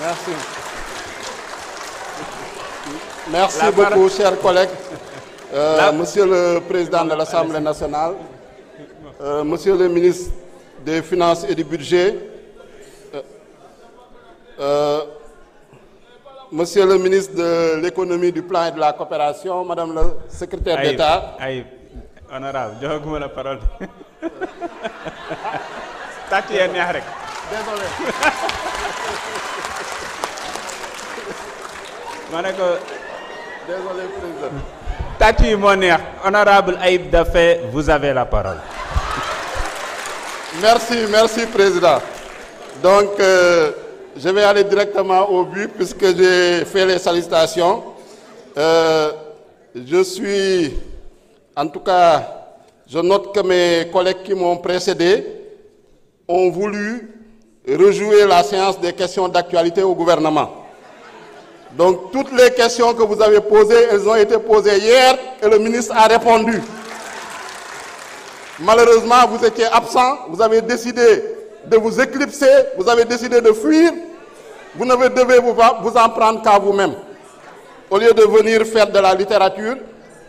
Merci. Merci beaucoup, chers collègues. Monsieur le Président de l'Assemblée nationale, Monsieur le ministre des Finances et du Budget, Monsieur le ministre de l'Économie, du Plan et de la Coopération, Madame le secrétaire d'État. Honorable, je vous la parole. Désolé. Désolé, Président. Honorable Aïb Dafé, vous avez la parole. Merci, Président. Donc, je vais aller directement au but puisque j'ai fait les salutations. En tout cas, je note que mes collègues qui m'ont précédé ont voulu rejouer la séance des questions d'actualité au gouvernement. Donc, toutes les questions que vous avez posées, elles ont été posées hier et le ministre a répondu. Malheureusement, vous étiez absent, vous avez décidé de vous éclipser, vous avez décidé de fuir, vous ne devez vous en prendre qu'à vous-même. Au lieu de venir faire de la littérature,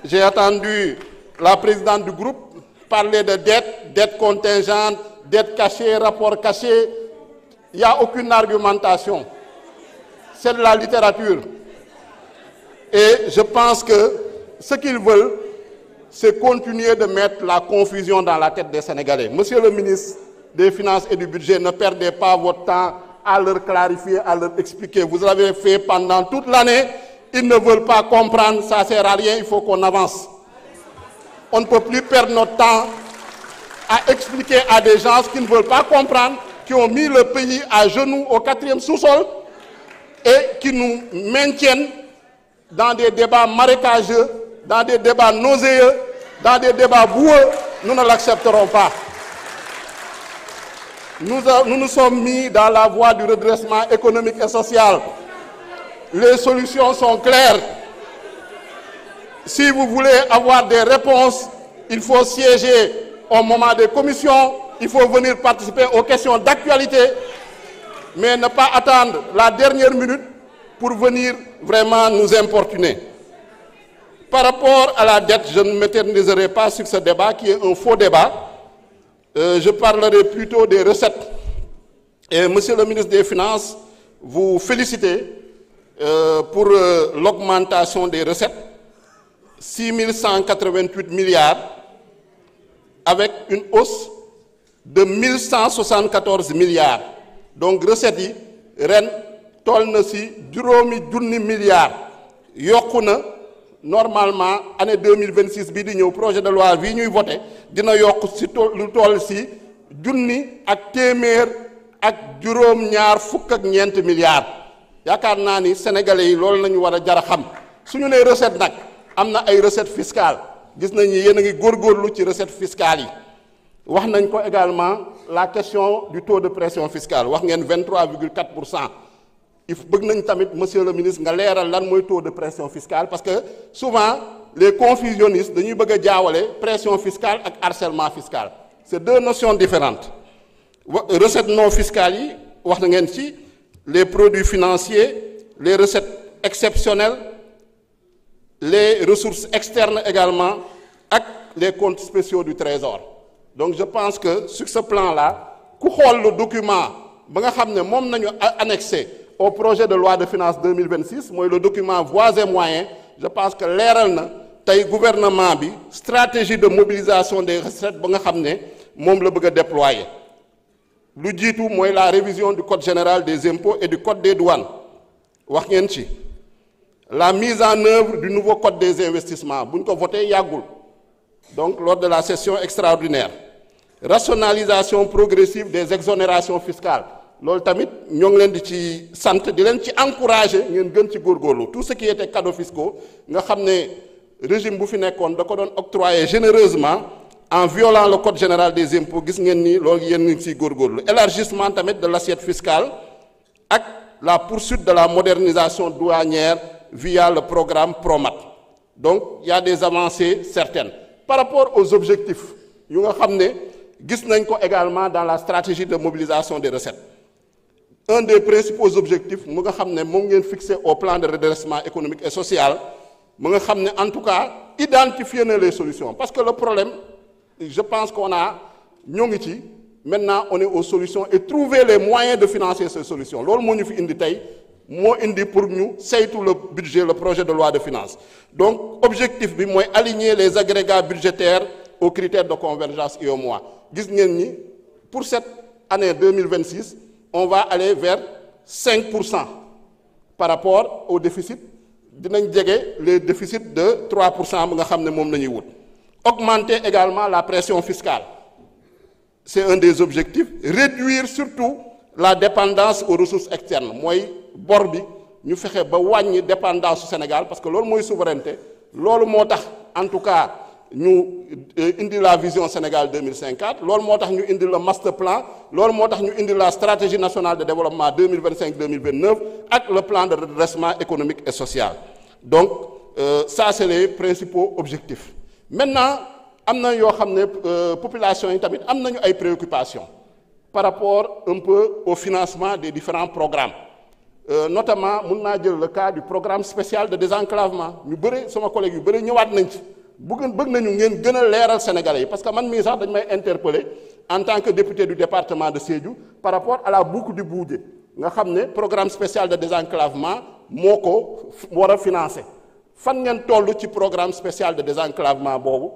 j'ai attendu la présidente du groupe parler de dettes contingentes, dettes cachées, rapports cachés. Il n'y a aucune argumentation. C'est de la littérature. Et je pense que ce qu'ils veulent, c'est continuer de mettre la confusion dans la tête des Sénégalais. Monsieur le ministre des Finances et du Budget, ne perdez pas votre temps à leur clarifier, à leur expliquer. Vous l'avez fait pendant toute l'année. Ils ne veulent pas comprendre, ça ne sert à rien, il faut qu'on avance. On ne peut plus perdre notre temps à expliquer à des gens qui ne veulent pas comprendre, qui ont mis le pays à genoux au 4e sous-sol et qui nous maintiennent dans des débats marécageux, dans des débats nauséeux, dans des débats boueux. Nous ne l'accepterons pas. Nous nous sommes mis dans la voie du redressement économique et social. Les solutions sont claires. Si vous voulez avoir des réponses, il faut siéger au moment des commissions, il faut venir participer aux questions d'actualité, mais ne pas attendre la dernière minute pour venir vraiment nous importuner. Par rapport à la dette, je ne m'éterniserai pas sur ce débat qui est un faux débat. Je parlerai plutôt des recettes. Et Monsieur le ministre des Finances, vous félicitez pour l'augmentation des recettes, 6 188 milliards, avec une hausse de 1174 milliards. Donc, recettes yi ren toll na ci juróomi junni milliards yokku na normalement année 2026 bii di ñëw projet de loi bii ñuy voté dina yokk ci lu toll ci junni ak téeméer ak juróom-ñaar fukk ak ñeent milliards. yaakaar naa ni sénégalais yi loolu lañu war a jar a xam suñu nee recette nag am na ay recettes fiscales gis nañ ni yéen a ngi góorgóorlu ci recettes fiscales yi. wax nañ ko également la question du taux de pression fiscale wax ngeen 23,4%. il faut bëgg nañ tamit monsieur le ministre nga leeral lan mooy taux de pression fiscale parce que souvent les confusionnistes dañuy bëgg a jaawale pression fiscale ak harcèlement fiscal. C'est deux notions différentes. Recettes non fiscales yi wax na ngeen ci les produits financiers, les recettes exceptionnelles, les ressources externes également ak les comptes spéciaux du trésor. Donc je pense que sur ce plan-là, ku xool le document ba nga xam ne moom nañu annexé au projet de loi de finances 2026 mooy le document voies et moyens, je pense que leeral na tey gouvernement bi stratégie de mobilisation des recettes ba nga xam ne moom la bëgg a déployer. lu jiitu mooy la révision du code général des impôts et du code des douanes wax ngeen ci la mise en œuvre du nouveau code des investissements bu ñu ko voté yàggul donc lors de la session extraordinaire. Rationalisation progressive des exonérations fiscales loolu tamit ñoo ngi leen di ci sant di leen ci encourager ngeen gën ci góorgóorlu tout ce qui était cadeaux fiscaux nga xam ne régime bu fi nekkoon da ko doon octroyer généreusement en violant le code général des impôts gis ngeen ni loolu yéen ngi ciy góorgóorlu. Élargissement tamit de l'assiette fiscale ak la poursuite de la modernisation douanière via le programme PROMAT. Donc il y a des avancées certaines. Par rapport aux objectifs yu nga xam ne gis nañ ko également dans la stratégie de mobilisation des recettes un des principaux objectifs mu nga xam ne moom ngeen fixé au plan de redressement économique et social mu nga xam ne en tout cas identifier na les solutions parce que le problème je pense qu'on a ñoo ngi ci maintenant on est aux solutions et trouver les moyens de financer ces solutions loolu moo ñu fi indi tey moo indi pour ñu saytu le budget le projet de loi de finances donc objectif bi mooy aligner les agrégats budgétaires aux critères de convergence UEMOA gis ngeen ni pour cette année 2026 on va aller vers 5% par rapport au déficit dinañ jege les déficits de 3% bi nga xam ne moom la ñuy wut augmenter également la pression fiscale c'est un des objectifs réduire surtout la dépendance aux ressources externes mooy bor bi ñu fexe ba wàññi dépendance su Sénégal parce que loolu mooy souveraineté loolu moo tax en tout cas ñu indi la vision Sénégal 2050 loolu moo tax ñu indi le master plan loolu moo tax ñu indi la stratégie nationale de développement 2025-2029 ak le plan de redressement économique et social donc ça c'est les principaux objectifs maintenant am na yoo xam ne population yi tamit am nañu ay préoccupations par rapport un peu au financement des différents programmes notamment mun naa jël le cas du programme spécial de désenclavement ñu bëri sama collègue yu bëri ñëwaat nañ ci bëgg nañu ngeen gën a leeral Sénégalais yi parce que man mii sax dañ may interpeller en tant que député du département de Sédhiou par rapport à la boucle du Boudjé nga xam ne programme spécial de désenclavement moo ko war a financer fan ngeen toll ci programme spécial de désenclavement boobu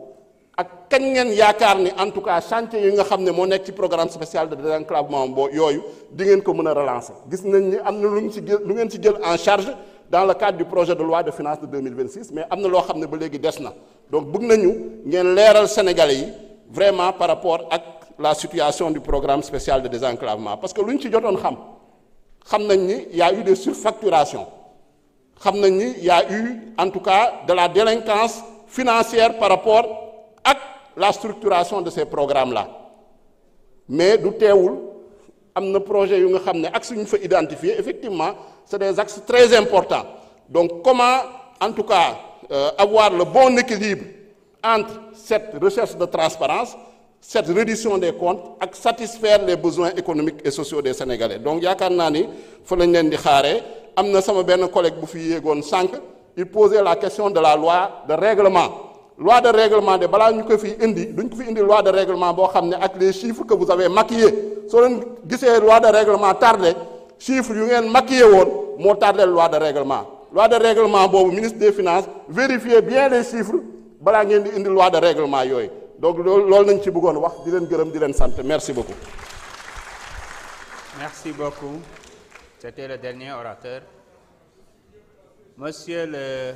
ak kañ ngeen yaakaar ni en tout cas chantier yi nga xam ne moo nekk ci programme spécial de désenclavement boo yooyu di ngeen ko mën a relancer gis nañ ni am na lu ngeen ci jël en charge dans le cadre du projet de loi de finances de 2026 mais am na loo xam ne ba léegi des na donc bëgg nañu ngeen leeral Sénégalais yi vraiment par rapport ak la situation du programme spécial de désenclavement parce que lu ñu ci jotoon xam nañ ni y a eu des surfacturations xam nañ ni y a eu en tout cas de la délinquance financière par rapport ak la structuration de ces programmes-là mais du teewul am na projet yu nga xam ne axes yu ñu fa identifier effectivement c'est des axes très importants donc comment en tout cas avoir le bon équilibre entre cette recherche de transparence cette reddition des comptes ak satisfaire les besoins économiques et sociaux des Sénégalais donc yaakaar naa ni fa lañ leen di xaaree am na sama benn collègue bu fi yéegoon sànq il posait la question de la loi de règlement loi de règlement de balaa ñu ko fi indi duñ ko fi indi loi de règlement boo xam ne ak les chiffres que vous avez maquillés soo leen gisee loi de règlement tardé chiffres yu ngeen maquillé woon moo tardé loi de règlement boobu ministre des finances vérifiez bien les chiffres balaa ngeen di indi loi de règlement yooyu donc loolu nañ ci bëggoon wax di leen gërëm di leen sant merci beaucoup. Merci beaucoup. C'était le dernier orateur. Monsieur le